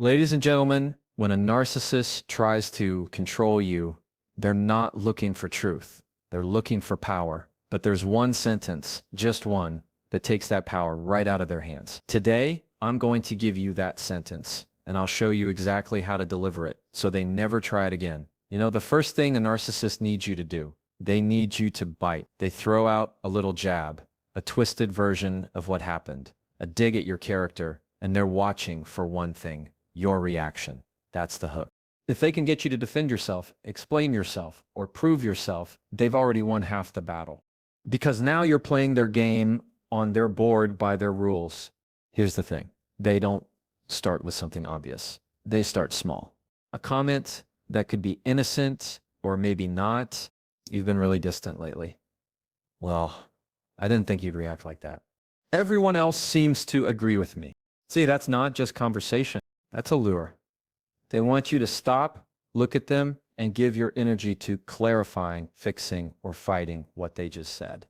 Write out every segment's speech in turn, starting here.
Ladies and gentlemen, when a narcissist tries to control you, they're not looking for truth. They're looking for power. But there's one sentence, just one, that takes that power right out of their hands. Today, I'm going to give you that sentence, and I'll show you exactly how to deliver it so they never try it again. You know, the first thing a narcissist needs you to do, they need you to bite. They throw out a little jab, a twisted version of what happened, a dig at your character, and they're watching for one thing, your reaction. That's the hook. If they can get you to defend yourself, explain yourself, or prove yourself, they've already won half the battle. Because now you're playing their game on their board by their rules. Here's the thing. They don't start with something obvious. They start small. A comment that could be innocent or maybe not. You've been really distant lately. Well, I didn't think you'd react like that. Everyone else seems to agree with me. See, that's not just conversation. That's a lure. They want you to stop, look at them, and give your energy to clarifying, fixing, or fighting what they just said.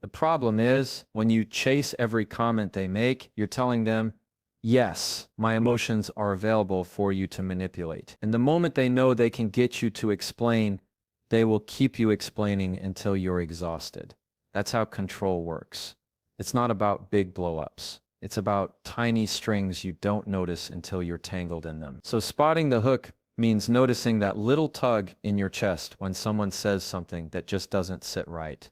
The problem is, when you chase every comment they make, you're telling them, yes, my emotions are available for you to manipulate. And the moment they know they can get you to explain, they will keep you explaining until you're exhausted. That's how control works. It's not about big blow-ups. It's about tiny strings you don't notice until you're tangled in them. So spotting the hook means noticing that little tug in your chest when someone says something that just doesn't sit right.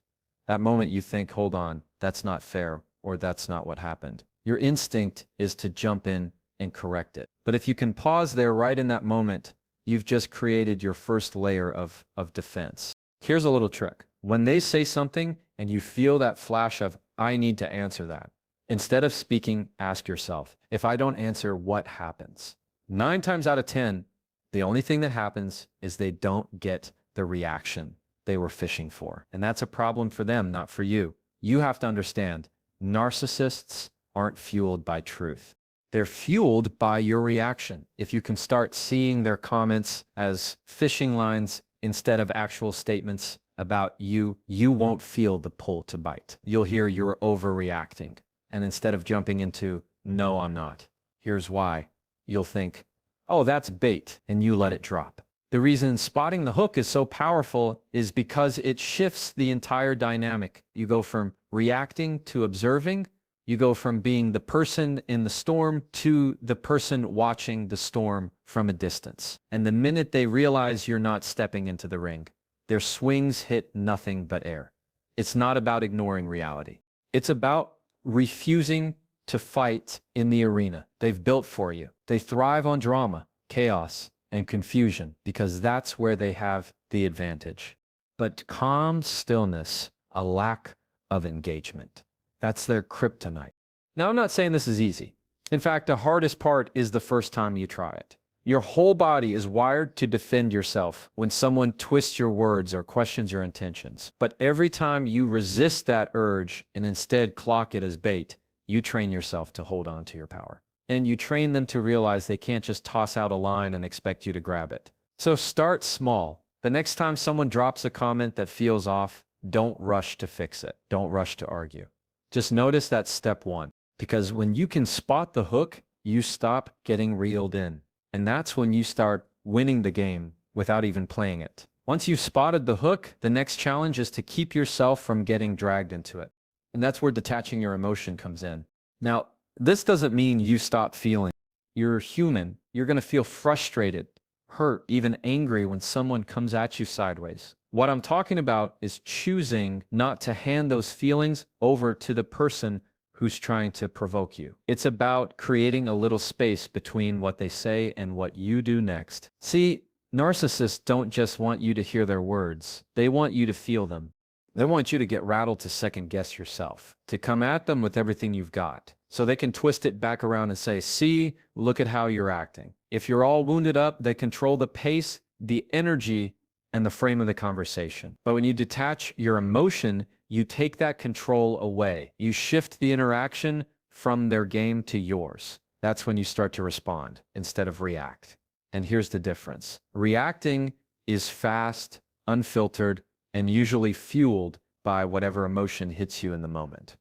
That moment you think, hold on, that's not fair, or that's not what happened. Your instinct is to jump in and correct it. But if you can pause there right in that moment, you've just created your first layer of defense. Here's a little trick. When they say something and you feel that flash of, I need to answer that, instead of speaking, ask yourself, if I don't answer, what happens? 9 times out of 10, the only thing that happens is they don't get the reaction they were fishing for. And that's a problem for them, not for you. You have to understand, narcissists aren't fueled by truth. They're fueled by your reaction. If you can start seeing their comments as fishing lines instead of actual statements about you, you won't feel the pull to bite. You'll hear you're overreacting. And instead of jumping into, no, I'm not, here's why, you'll think, oh, that's bait, and you let it drop. The reason spotting the hook is so powerful is because it shifts the entire dynamic. You go from reacting to observing. You go from being the person in the storm to the person watching the storm from a distance. And the minute they realize you're not stepping into the ring, their swings hit nothing but air. It's not about ignoring reality. It's about refusing to fight in the arena they've built for you. They thrive on drama, chaos, and confusion because that's where they have the advantage. But calm stillness, a lack of engagement, that's their kryptonite. Now, I'm not saying this is easy. In fact, the hardest part is the first time you try it. Your whole body is wired to defend yourself when someone twists your words or questions your intentions. But every time you resist that urge and instead clock it as bait, you train yourself to hold on to your power. And you train them to realize they can't just toss out a line and expect you to grab it. So start small. The next time someone drops a comment that feels off, don't rush to fix it. Don't rush to argue. Just notice that's step one. Because when you can spot the hook, you stop getting reeled in. And that's when you start winning the game without even playing it. Once you've spotted the hook, the next challenge is to keep yourself from getting dragged into it. And that's where detaching your emotion comes in. Now, this doesn't mean you stop feeling. You're human. You're going to feel frustrated, hurt, even angry when someone comes at you sideways. What I'm talking about is choosing not to hand those feelings over to the person who's trying to provoke you. It's about creating a little space between what they say and what you do next. See, narcissists don't just want you to hear their words. They want you to feel them. They want you to get rattled to second guess yourself, to come at them with everything you've got, so they can twist it back around and say, see, look at how you're acting. If you're all wounded up, they control the pace, the energy, and the frame of the conversation. But when you detach your emotion, you take that control away. You shift the interaction from their game to yours. That's when you start to respond instead of react. And here's the difference. Reacting is fast, unfiltered, and usually fueled by whatever emotion hits you in the moment.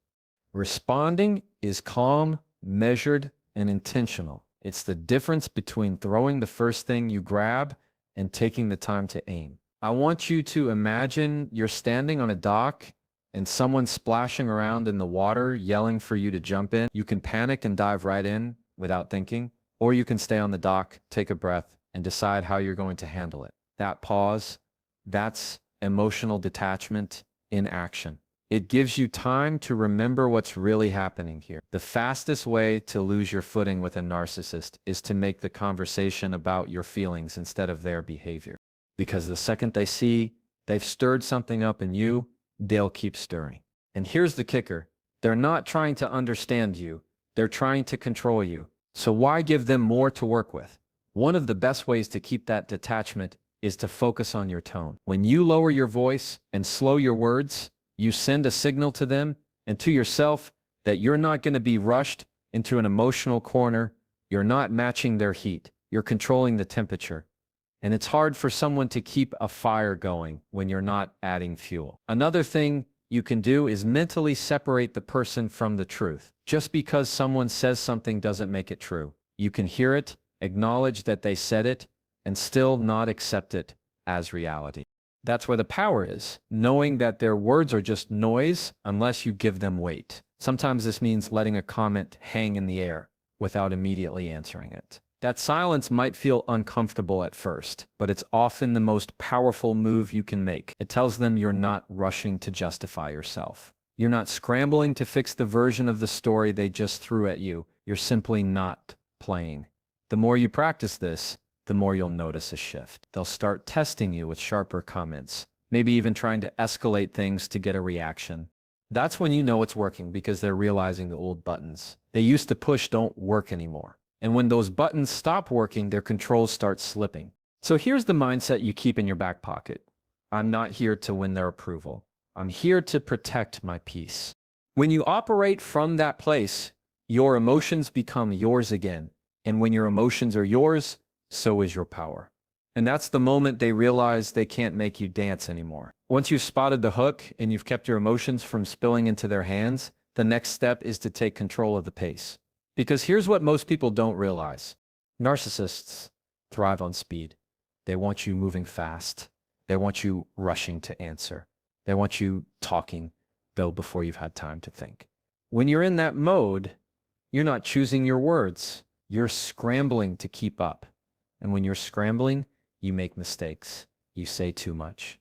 Responding is calm, measured, and intentional. It's the difference between throwing the first thing you grab and taking the time to aim. I want you to imagine you're standing on a dock and someone's splashing around in the water, yelling for you to jump in. You can panic and dive right in without thinking, or you can stay on the dock, take a breath, and decide how you're going to handle it. That pause, that's emotional detachment in action. It gives you time to remember what's really happening here. The fastest way to lose your footing with a narcissist is to make the conversation about your feelings instead of their behavior. Because the second they see they've stirred something up in you, they'll keep stirring. And here's the kicker. They're not trying to understand you. They're trying to control you. So why give them more to work with? One of the best ways to keep that detachment is to focus on your tone. When you lower your voice and slow your words, you send a signal to them and to yourself that you're not going to be rushed into an emotional corner. You're not matching their heat. You're controlling the temperature. And it's hard for someone to keep a fire going when you're not adding fuel. Another thing you can do is mentally separate the person from the truth. Just because someone says something doesn't make it true. You can hear it, acknowledge that they said it, and still not accept it as reality. That's where the power is, knowing that their words are just noise unless you give them weight. Sometimes this means letting a comment hang in the air without immediately answering it. That silence might feel uncomfortable at first, but it's often the most powerful move you can make. It tells them you're not rushing to justify yourself. You're not scrambling to fix the version of the story they just threw at you. You're simply not playing. The more you practice this, the more you'll notice a shift. They'll start testing you with sharper comments, maybe even trying to escalate things to get a reaction. That's when you know it's working because they're realizing the old buttons they used to push don't work anymore. And when those buttons stop working, their controls start slipping. So here's the mindset you keep in your back pocket. I'm not here to win their approval. I'm here to protect my peace. When you operate from that place, your emotions become yours again. And when your emotions are yours, so is your power. And that's the moment they realize they can't make you dance anymore. Once you've spotted the hook and you've kept your emotions from spilling into their hands, the next step is to take control of the pace. Because here's what most people don't realize. Narcissists thrive on speed. They want you moving fast. They want you rushing to answer. They want you talking, though, before you've had time to think. When you're in that mode, you're not choosing your words. You're scrambling to keep up. And when you're scrambling, you make mistakes. You say too much.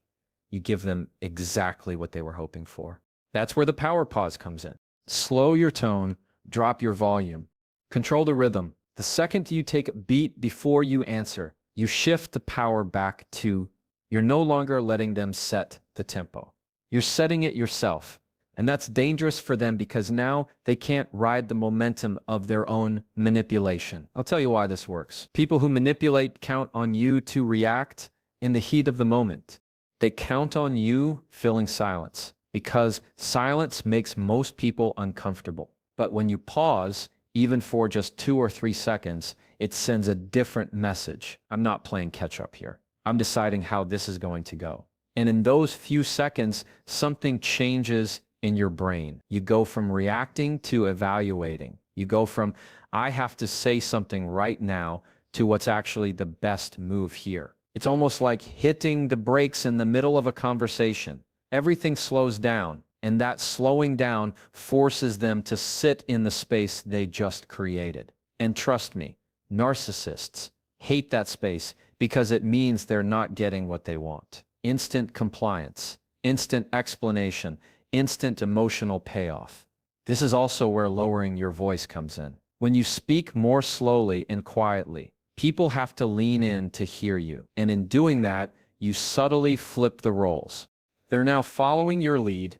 You give them exactly what they were hoping for. That's where the power pause comes in. Slow your tone, drop your volume, control the rhythm. The second you take a beat before you answer, you shift the power back to you're no longer letting them set the tempo. You're setting it yourself. And that's dangerous for them because now they can't ride the momentum of their own manipulation. I'll tell you why this works. People who manipulate count on you to react in the heat of the moment. They count on you filling silence because silence makes most people uncomfortable. But when you pause, even for just 2 or 3 seconds, it sends a different message. I'm not playing catch up here. I'm deciding how this is going to go. And in those few seconds, something changes in your brain. You go from reacting to evaluating. You go from, I have to say something right now, to what's actually the best move here. It's almost like hitting the brakes in the middle of a conversation. Everything slows down, and that slowing down forces them to sit in the space they just created. And trust me, narcissists hate that space because it means they're not getting what they want. Instant compliance, instant explanation, instant emotional payoff. This is also where lowering your voice comes in. When you speak more slowly and quietly, people have to lean in to hear you. And in doing that, you subtly flip the roles. They're now following your lead.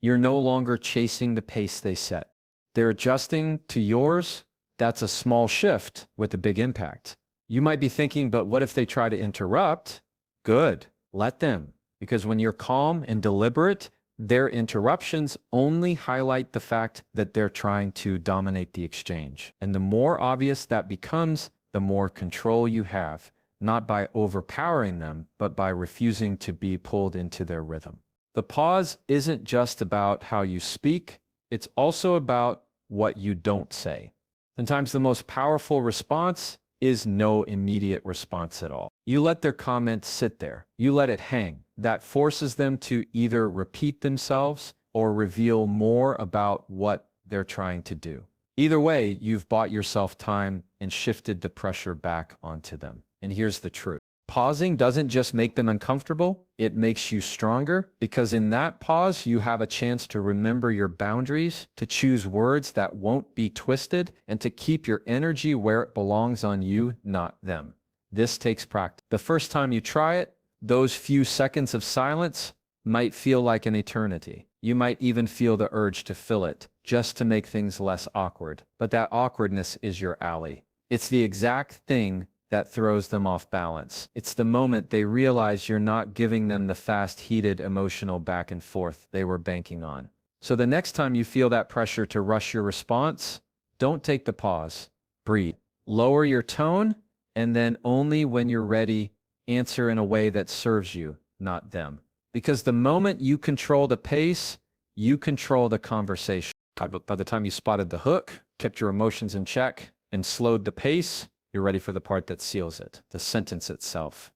You're no longer chasing the pace they set. They're adjusting to yours. That's a small shift with a big impact. You might be thinking, but what if they try to interrupt? Good, let them. Because when you're calm and deliberate, their interruptions only highlight the fact that they're trying to dominate the exchange. And the more obvious that becomes, the more control you have, not by overpowering them, but by refusing to be pulled into their rhythm. The pause isn't just about how you speak, it's also about what you don't say. Sometimes the most powerful response is no immediate response at all. You let their comments sit there. You let it hang. That forces them to either repeat themselves or reveal more about what they're trying to do. Either way, you've bought yourself time and shifted the pressure back onto them. And here's the truth. Pausing doesn't just make them uncomfortable, it makes you stronger, because in that pause, you have a chance to remember your boundaries, to choose words that won't be twisted, and to keep your energy where it belongs, on you, not them. This takes practice. The first time you try it, those few seconds of silence might feel like an eternity. You might even feel the urge to fill it, just to make things less awkward. But that awkwardness is your ally. It's the exact thing that throws them off balance. It's the moment they realize you're not giving them the fast, heated, emotional back and forth they were banking on. So the next time you feel that pressure to rush your response, don't take the pause. Breathe. Lower your tone, and then only when you're ready, answer in a way that serves you, not them. Because the moment you control the pace, you control the conversation. By the time you spotted the hook, kept your emotions in check, and slowed the pace, you're ready for the part that seals it, the sentence itself.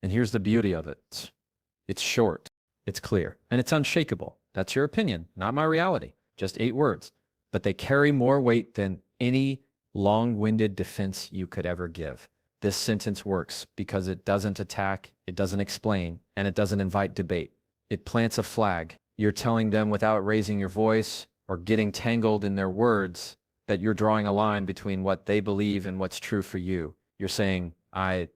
And here's the beauty of it. It's short, it's clear, and it's unshakable. That's your opinion, not my reality. Just 8 words. But they carry more weight than any long-winded defense you could ever give. This sentence works because it doesn't attack, it doesn't explain, and it doesn't invite debate. It plants a flag. You're telling them without raising your voice or getting tangled in their words that you're drawing a line between what they believe and what's true for you. You're saying, I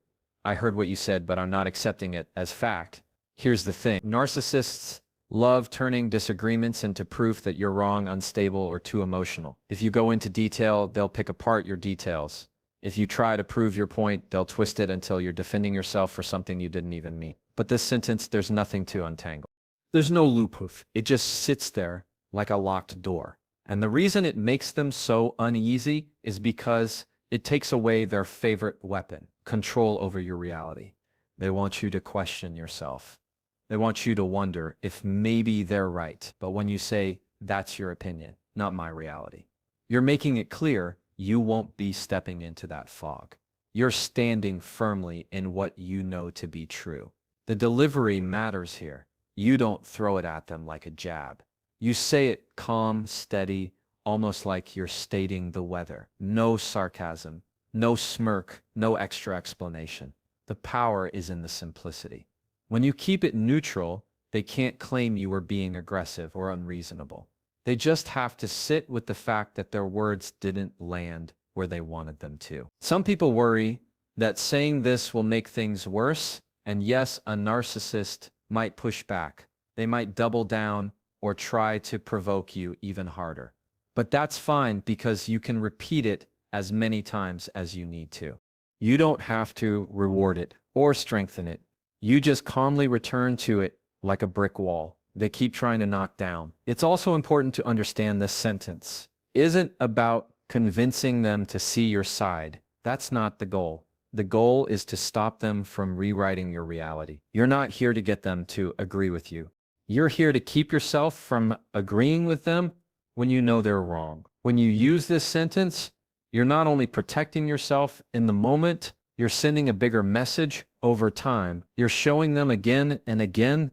heard what you said, but I'm not accepting it as fact. Here's the thing. Narcissists love turning disagreements into proof that you're wrong, unstable, or too emotional. If you go into detail, they'll pick apart your details. If you try to prove your point, they'll twist it until you're defending yourself for something you didn't even mean. But this sentence, there's nothing to untangle. There's no loophole. It just sits there like a locked door. And the reason it makes them so uneasy is because it takes away their favorite weapon, control over your reality. They want you to question yourself. They want you to wonder if maybe they're right. But when you say, that's your opinion, not my reality, you're making it clear you won't be stepping into that fog. You're standing firmly in what you know to be true. The delivery matters here. You don't throw it at them like a jab. You say it calm, steady, almost like you're stating the weather. No sarcasm, no smirk, no extra explanation. The power is in the simplicity. When you keep it neutral, they can't claim you were being aggressive or unreasonable. They just have to sit with the fact that their words didn't land where they wanted them to. Some people worry that saying this will make things worse, and yes, a narcissist might push back. They might double down or try to provoke you even harder. But that's fine because you can repeat it as many times as you need to. You don't have to reward it or strengthen it. You just calmly return to it like a brick wall they keep trying to knock down. It's also important to understand this sentence isn't about convincing them to see your side. That's not the goal. The goal is to stop them from rewriting your reality. You're not here to get them to agree with you. You're here to keep yourself from agreeing with them when you know they're wrong. When you use this sentence, you're not only protecting yourself in the moment, you're sending a bigger message over time. You're showing them again and again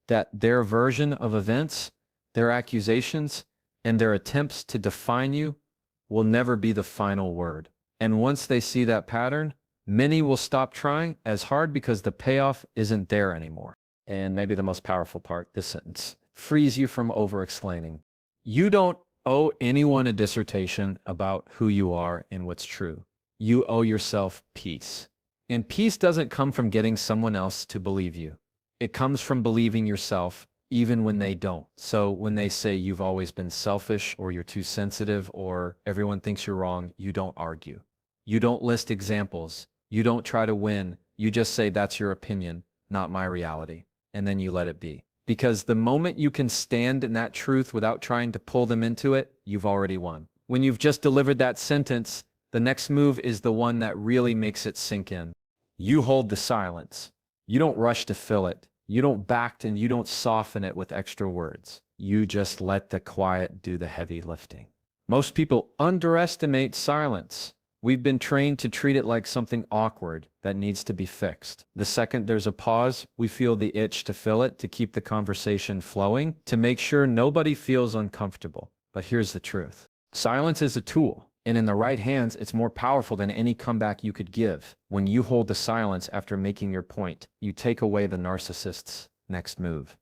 that their version of events, their accusations, and their attempts to define you will never be the final word. And once they see that pattern, many will stop trying as hard because the payoff isn't there anymore. And maybe the most powerful part, this sentence frees you from over-explaining. You don't owe anyone a dissertation about who you are and what's true. You owe yourself peace. And peace doesn't come from getting someone else to believe you. It comes from believing yourself even when they don't. So when they say you've always been selfish or you're too sensitive or everyone thinks you're wrong, you don't argue. You don't list examples. You don't try to win. You just say that's your opinion, not my reality. And then you let it be. Because the moment you can stand in that truth without trying to pull them into it, you've already won. When you've just delivered that sentence, the next move is the one that really makes it sink in. You hold the silence. You don't rush to fill it. You don't back and you don't soften it with extra words. You just let the quiet do the heavy lifting. Most people underestimate silence. We've been trained to treat it like something awkward that needs to be fixed. The second there's a pause, we feel the itch to fill it, to keep the conversation flowing, to make sure nobody feels uncomfortable. But here's the truth. Silence is a tool, and in the right hands, it's more powerful than any comeback you could give. When you hold the silence after making your point, you take away the narcissist's next move.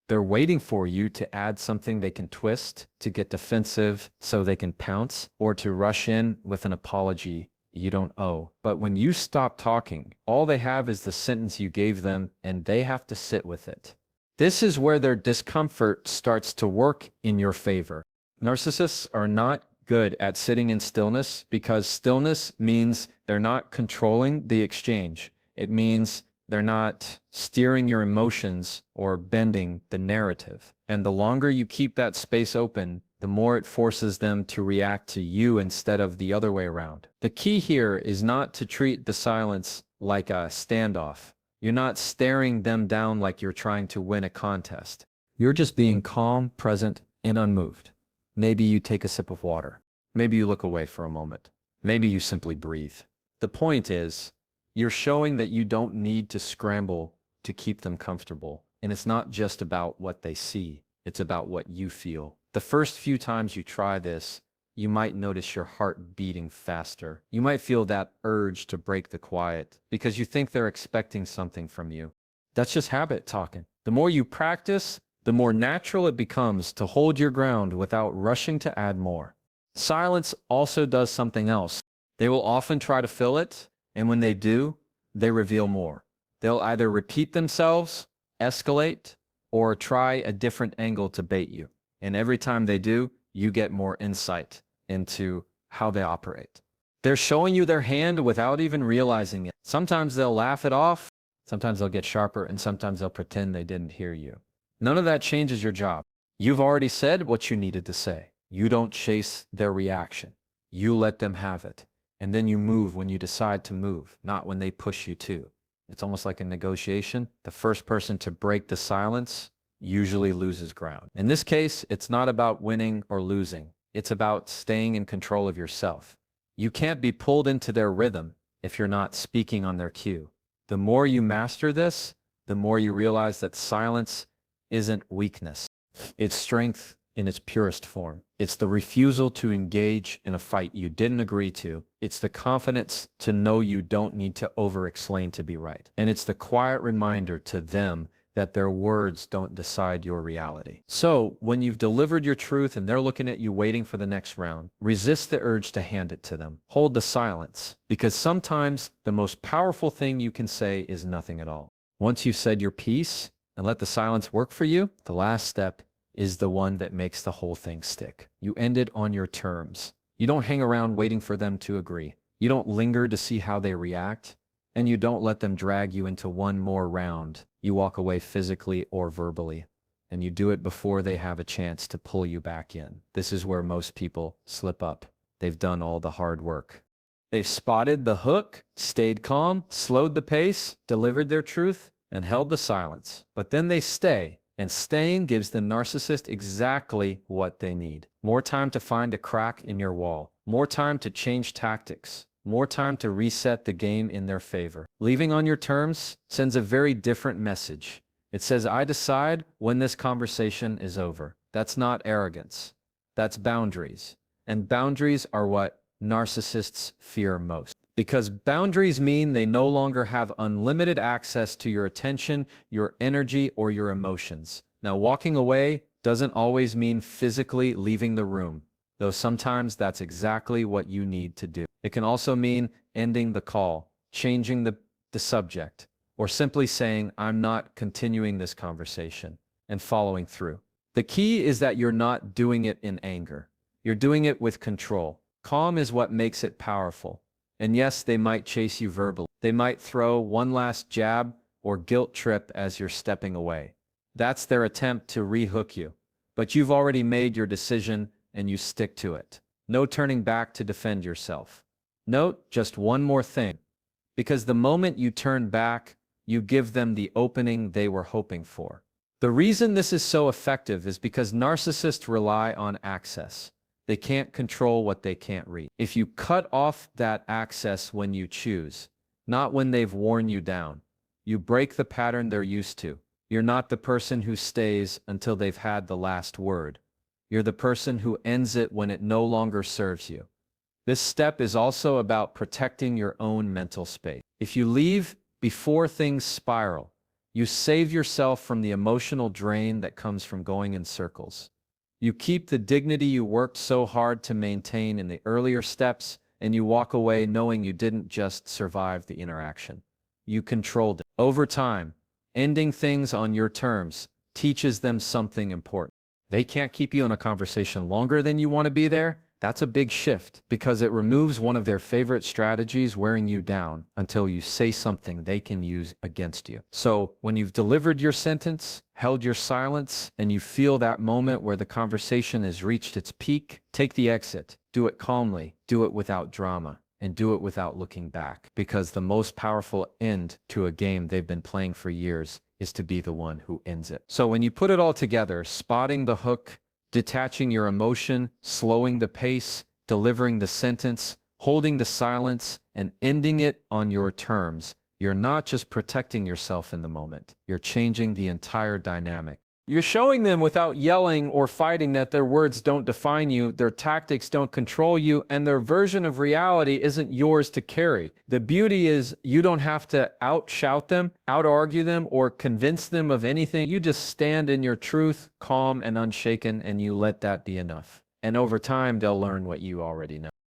They're waiting for you to add something they can twist, to get defensive so they can pounce, or to rush in with an apology you don't owe. But when you stop talking, all they have is the sentence you gave them, and they have to sit with it. This is where their discomfort starts to work in your favor. Narcissists are not good at sitting in stillness because stillness means they're not controlling the exchange. It means they're not steering your emotions or bending the narrative. And the longer you keep that space open, the more it forces them to react to you instead of the other way around. The key here is not to treat the silence like a standoff. You're not staring them down like you're trying to win a contest. You're just being calm, present, and unmoved. Maybe you take a sip of water. Maybe you look away for a moment. Maybe you simply breathe. The point is, you're showing that you don't need to scramble to keep them comfortable. And it's not just about what they see. It's about what you feel. The first few times you try this, you might notice your heart beating faster. You might feel that urge to break the quiet because you think they're expecting something from you. That's just habit talking. The more you practice, the more natural it becomes to hold your ground without rushing to add more. Silence also does something else. They will often try to fill it, and when they do, they reveal more. They'll either repeat themselves, escalate, or try a different angle to bait you. And every time they do, you get more insight into how they operate. They're showing you their hand without even realizing it. Sometimes they'll laugh it off, sometimes they'll get sharper, and sometimes they'll pretend they didn't hear you. None of that changes your job. You've already said what you needed to say. You don't chase their reaction. You let them have it. And then you move when you decide to move, not when they push you to. It's almost like a negotiation. The first person to break the silence usually loses ground. In this case, it's not about winning or losing. It's about staying in control of yourself. You can't be pulled into their rhythm if you're not speaking on their cue. The more you master this, the more you realize that silence isn't weakness. It's strength in its purest form. It's the refusal to engage in a fight you didn't agree to. It's the confidence to know you don't need to over-explain to be right. And it's the quiet reminder to them that their words don't decide your reality. So, when you've delivered your truth and they're looking at you waiting for the next round, resist the urge to hand it to them. Hold the silence, because sometimes the most powerful thing you can say is nothing at all. Once you've said your piece and let the silence work for you, the last step is the one that makes the whole thing stick. You end it on your terms. You don't hang around waiting for them to agree. You don't linger to see how they react, and you don't let them drag you into one more round. You walk away physically or verbally, and you do it before they have a chance to pull you back in. This is where most people slip up. They've done all the hard work. They've spotted the hook, stayed calm, slowed the pace, delivered their truth, and held the silence. But then they stay. And staying gives the narcissist exactly what they need. More time to find a crack in your wall. More time to change tactics. More time to reset the game in their favor. Leaving on your terms sends a very different message. It says, I decide when this conversation is over. That's not arrogance. That's boundaries. And boundaries are what narcissists fear most. Because boundaries mean they no longer have unlimited access to your attention, your energy, or your emotions. Now, walking away doesn't always mean physically leaving the room, though sometimes that's exactly what you need to do. It can also mean ending the call, changing the subject, or simply saying, I'm not continuing this conversation, and following through. The key is that you're not doing it in anger. You're doing it with control. Calm is what makes it powerful. And yes, they might chase you verbally. They might throw one last jab or guilt trip as you're stepping away. That's their attempt to rehook you. But you've already made your decision and you stick to it. No turning back to defend yourself. Note just one more thing. Because the moment you turn back, you give them the opening they were hoping for. The reason this is so effective is because narcissists rely on access. They can't control what they can't read. If you cut off that access when you choose, not when they've worn you down, you break the pattern they're used to. You're not the person who stays until they've had the last word. You're the person who ends it when it no longer serves you. This step is also about protecting your own mental space. If you leave before things spiral, you save yourself from the emotional drain that comes from going in circles. You keep the dignity you worked so hard to maintain in the earlier steps, and you walk away knowing you didn't just survive the interaction. You controlled it. Over time, ending things on your terms teaches them something important. They can't keep you in a conversation longer than you want to be there. That's a big shift because it removes one of their favorite strategies, wearing you down until you say something they can use against you. So when you've delivered your sentence, held your silence, and you feel that moment where the conversation has reached its peak, take the exit. Do it calmly, do it without drama, and do it without looking back. Because the most powerful end to a game they've been playing for years is to be the one who ends it. So when you put it all together, spotting the hook, detaching your emotion, slowing the pace, delivering the sentence, holding the silence, and ending it on your terms, you're not just protecting yourself in the moment. You're changing the entire dynamic. You're showing them without yelling or fighting that their words don't define you, their tactics don't control you, and their version of reality isn't yours to carry. The beauty is you don't have to outshout them, out-argue them, or convince them of anything. You just stand in your truth, calm and unshaken, and you let that be enough. And over time, they'll learn what you already know.